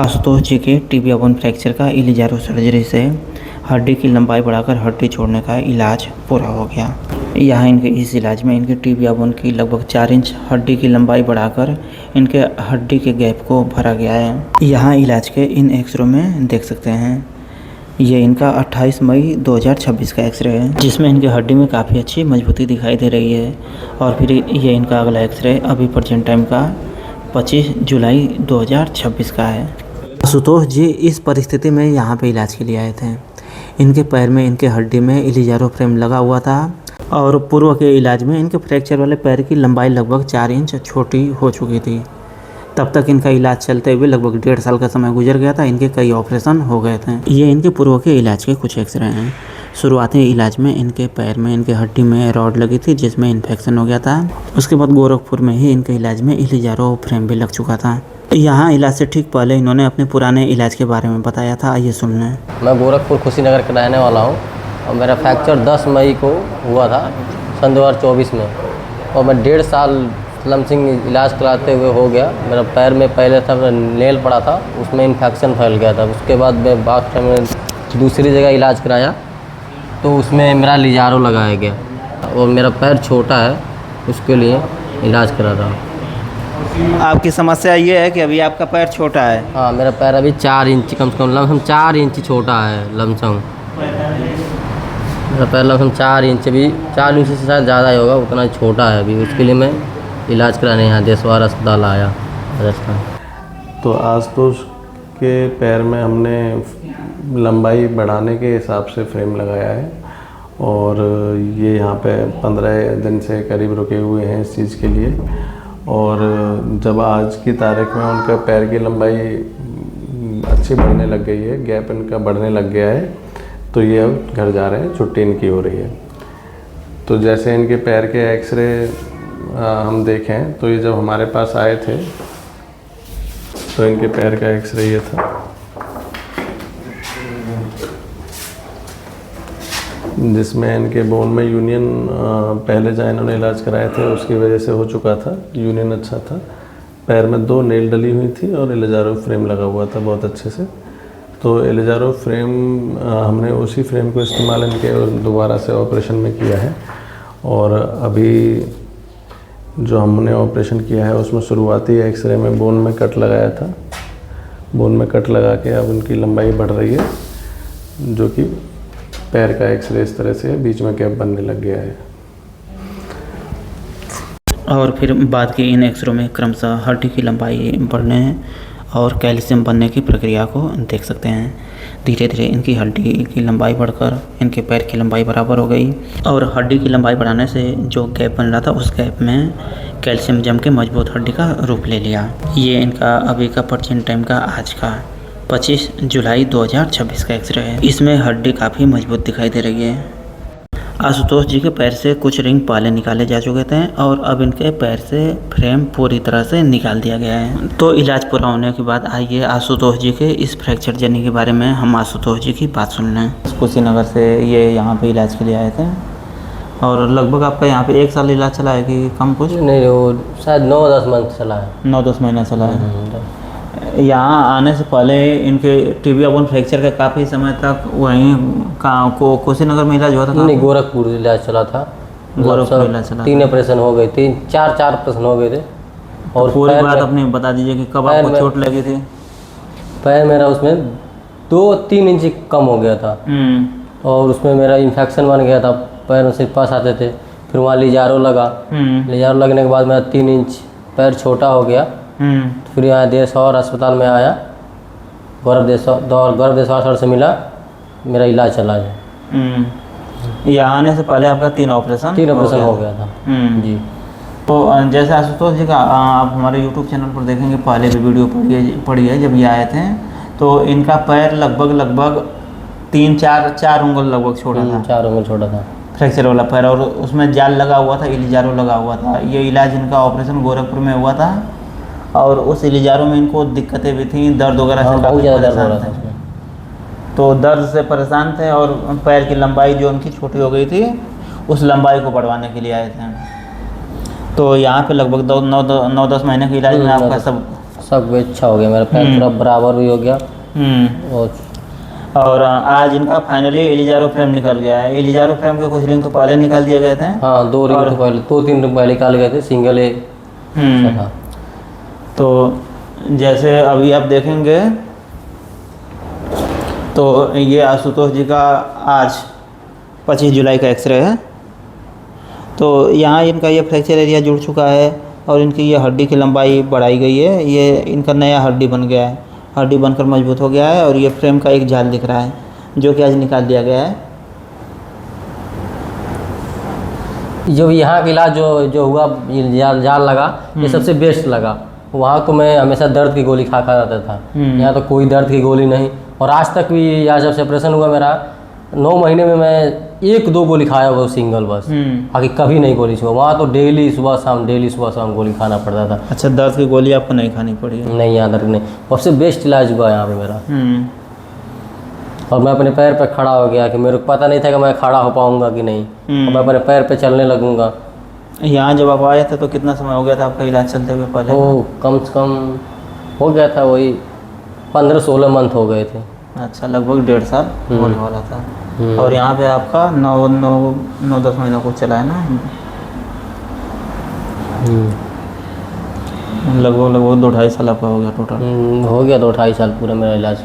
आशुतोष जी के tibia bone fracture का इलिजारो surgery से हड्डी की लंबाई बढ़ाकर हड्डी छोड़ने का इलाज पूरा हो गया। यहाँ इनके इस इलाज में इनके टिबिया बोन की लगभग 4 इंच हड्डी की लंबाई बढ़ाकर इनके हड्डी के गैप को भरा गया है। यहाँ इलाज के इन एक्सरे में देख सकते हैं। ये इनका 28 मई 2026 का एक्सरे है, जिसमें इनके हड्डी में काफ़ी अच्छी मजबूती दिखाई दे रही है। और फिर ये इनका अगला एक्सरे अभी प्रेजेंट टाइम का 25 जुलाई 2026 का है। आशुतोष जी इस परिस्थिति में यहाँ पे इलाज के लिए आए थे। इनके पैर में इनके हड्डी में इलिजारो फ्रेम लगा हुआ था और पूर्व के इलाज में इनके फ्रैक्चर वाले पैर की लंबाई लगभग 4 इंच छोटी हो चुकी थी। तब तक इनका इलाज चलते हुए लगभग 1.5 साल का समय गुजर गया था। इनके कई ऑपरेशन हो गए थे। ये इनके पूर्व के इलाज के कुछ एक्सरे हैं। शुरुआती इलाज में इनके पैर में इनके हड्डी में रॉड लगी थी, जिसमें इन्फेक्शन हो गया था। उसके बाद गोरखपुर में ही इनके इलाज में इलिजारो फ्रेम भी लग चुका था। यहाँ इलाज से ठीक पहले इन्होंने अपने पुराने इलाज के बारे में बताया था। आइए सुन लें। मैं गोरखपुर खुशीनगर का रहने वाला हूँ और मेरा फ्रैक्चर 10 मई को हुआ था सन 2024 में। और मैं 1.5 साल लमसिंग इलाज कराते हुए हो गया। मेरा पैर में पहले था नेल पड़ा था, उसमें इन्फेक्शन फैल गया था। उसके बाद मैं बाद में दूसरी जगह इलाज कराया तो उसमें मेरा लिजारो लगाया गया। और मेरा पैर छोटा है, उसके लिए इलाज करा रहा हूँ। आपकी समस्या ये है कि अभी आपका पैर छोटा है। हाँ, मेरा पैर अभी 4 इंच कम से कम लमसम 4 इंच छोटा है। लमसम मेरा पैर लमसम 4 इंच, अभी 4 इंच से शायद ज़्यादा ही होगा, उतना छोटा है अभी। उसके लिए मैं इलाज कराने यहाँ देशवार अस्पताल आया राजस्थान। तो आशुतोष के पैर में हमने लंबाई बढ़ाने के हिसाब से फ्रेम लगाया है और ये यहाँ पे 15 दिन से करीब रुके हुए हैं इस चीज़ के लिए। और जब आज की तारीख में उनका पैर की लंबाई अच्छी बढ़ने लग गई है, गैप इनका बढ़ने लग गया है, तो ये अब घर जा रहे हैं, छुट्टी इनकी हो रही है। तो जैसे इनके पैर के एक्सरे हम देखें तो ये जब हमारे पास आए थे तो इनके पैर का एक्सरे ये था, जिसमें इनके बोन में यूनियन पहले जहाँ इन्होंने इलाज कराए थे उसकी वजह से हो चुका था। यूनियन अच्छा था, पैर में 2 नेल डली हुई थी और इलिजारो फ्रेम लगा हुआ था बहुत अच्छे से। तो इलिजारो फ्रेम हमने उसी फ्रेम को इस्तेमाल इनके दोबारा से ऑपरेशन में किया है। और अभी जो हमने ऑपरेशन किया है उसमें शुरुआती एक्सरे में बोन में कट लगाया था। बोन में कट लगा के अब उनकी लंबाई बढ़ रही है, जो कि पैर का एक्सरे इस तरह से बीच में गैप बनने लग गया है। और फिर बाद के इन एक्सरों में क्रमशः हड्डी की लंबाई बढ़ने और कैल्शियम बनने की प्रक्रिया को देख सकते हैं। धीरे धीरे इनकी हड्डी की लंबाई बढ़कर इनके पैर की लंबाई बराबर हो गई और हड्डी की लंबाई बढ़ाने से जो गैप बन रहा था उस गैप में कैल्शियम जम के मजबूत हड्डी का रूप ले लिया। ये इनका अभी का प्रेजेंट टाइम का आज का 25 जुलाई 2026 का एक्सरे है। इसमें हड्डी काफ़ी मजबूत दिखाई दे रही है। आशुतोष जी के पैर से कुछ रिंग पहले निकाले जा चुके थे और अब इनके पैर से फ्रेम पूरी तरह से निकाल दिया गया है। तो इलाज पूरा होने के बाद आइए आशुतोष जी के इस फ्रैक्चर जर्नी के बारे में हम आशुतोष जी की बात सुन लें। कुशीनगर से ये यहाँ पे इलाज के लिए आए थे और लगभग आपका यहाँ पे 1 साल इलाज चला है कि कम कुछ? नहीं, वो शायद 9-10 मंथ चला है। 9-10 महीना चला है। यहाँ आने से पहले इनके टिबिया बोन फ्रैक्चर का काफ़ी समय तक वहीं कुशीनगर में इलाज हुआ था? नहीं, गोरखपुर इलाज चला था। गोरखपुर इलाज चला। 3 ऑपरेशन हो गए थे, 4 ऑपरेशन हो गए थे। और पूरी बात अपनी बता दीजिए कि कब आपको चोट लगी थी? पैर मेरा उसमें 2-3 इंच कम हो गया था और उसमें मेरा इन्फेक्शन बन गया था। पैर से पास आते थे, फिर वहाँ लिजारो लगा। लिजारो लगने के बाद मेरा 3 इंच पैर छोटा हो गया। फिर यहाँ देशवार अस्पताल में आया, गौरव देशवार सर से मिला, मेरा इलाज चला है। यहाँ आने से पहले आपका 3 ऑपरेशन हो गया था। जी। तो जैसे आशुतोष जी का आप हमारे YouTube चैनल पर देखेंगे, पहले भी वीडियो पड़ी है। जब ये आए थे तो इनका पैर लगभग 3-4 उंगल लगभग छोटा था। 4 उंगल छोटा था फ्रैक्चर वाला पैर, और उसमें जाल लगा हुआ था, इलिजारो लगा हुआ था। ये इलाज इनका ऑपरेशन गोरखपुर में हुआ था और उस इलिजारो में इनको दिक्कतें भी थी, दर्द वगैरह से बहुत ज़्यादा दर्द हो रहा था। तो दर्द से परेशान थे और पैर की लंबाई जो उनकी छोटी हो गई थी उस लंबाई को बढ़वाने के लिए आए थे। तो यहाँ पे लगभग 9-10 महीने के इलाज में आपका सब सब अच्छा हो गया, मेरा पैर पूरा बराबर भी हो गया। और आज इनका फाइनली एलिजारो फ्रेम निकल गया है। एलिजारो फ्रेम के कुछ दिन तो पहले निकाल दिए गए थे। हाँ, 2 दिन तो पहले, 2-3 दिन पहले निकाल गए थे, सिंगल है। तो जैसे अभी आप देखेंगे तो ये आशुतोष जी का आज 25 जुलाई का एक्सरे है। तो यहाँ इनका ये फ्रैक्चर एरिया जुड़ चुका है और इनकी ये हड्डी की लंबाई बढ़ाई गई है। ये इनका नया हड्डी बन गया है, हड्डी बनकर मजबूत हो गया है और ये फ्रेम का एक जाल दिख रहा है जो कि आज निकाल दिया गया है। जो यहाँ का इलाज जो हुआ, जाल लगा, ये सबसे बेस्ट लगा। वहाँ को मैं हमेशा दर्द की गोली खा रहता था, यहाँ तो कोई दर्द की गोली नहीं। और आज तक भी, यहाँ जब से ऑपरेशन हुआ मेरा, 9 महीने में मैं 1-2 गोली खाया वो सिंगल बस, बाकी कभी नहीं गोली छुआ। वहाँ तो डेली सुबह शाम गोली खाना पड़ता था। अच्छा, दर्द की गोली आपको नहीं खानी पड़ी? नहीं, यहाँ दर्द नहीं। सबसे बेस्ट इलाज हुआ यहाँ पे मेरा। और मैं अपने पैर पे खड़ा हो गया कि मेरे को पता नहीं था कि मैं खड़ा हो पाऊंगा कि नहीं, और मैं अपने पैर पे चलने लगूंगा। यहाँ जब आप आए थे तो कितना समय हो गया था आपका इलाज चलते हुए पहले? वो कम से कम हो गया था, वही 15-16 मंथ हो गए थे। अच्छा, लगभग 1.5 साल होने वाला था। और यहाँ पे आपका 9-10 महीनों को चला है ना? लगभग 2-2.5 साल आपका हो गया टोटल? हो गया 2-2.5 साल पूरा मेरा इलाज।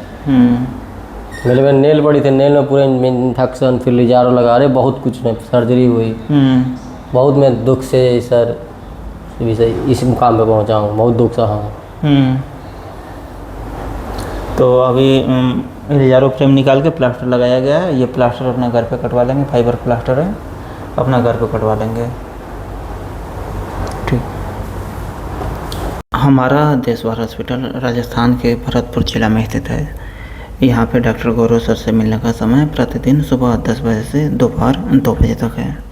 मेरे में नेल पड़ी थी, नेल में पूरे इन्फेक्शन, फिर लिजारो लगा रहे, बहुत कुछ में सर्जरी हुई। बहुत मैं दुख से सर इस मुकाम पे पहुँचा हूँ, बहुत दुख सहा हूँ। तो अभी रिजारो फ्रेम निकाल के प्लास्टर लगाया गया है। ये प्लास्टर अपने घर पे कटवा लेंगे, फाइबर प्लास्टर है, अपना घर पे कटवा लेंगे। ठीक। हमारा देशवार हॉस्पिटल राजस्थान के भरतपुर जिला में स्थित है। यहाँ पे डॉक्टर गौरव सर से मिलने का समय प्रतिदिन सुबह 10 बजे से दोपहर 2 बजे तक है।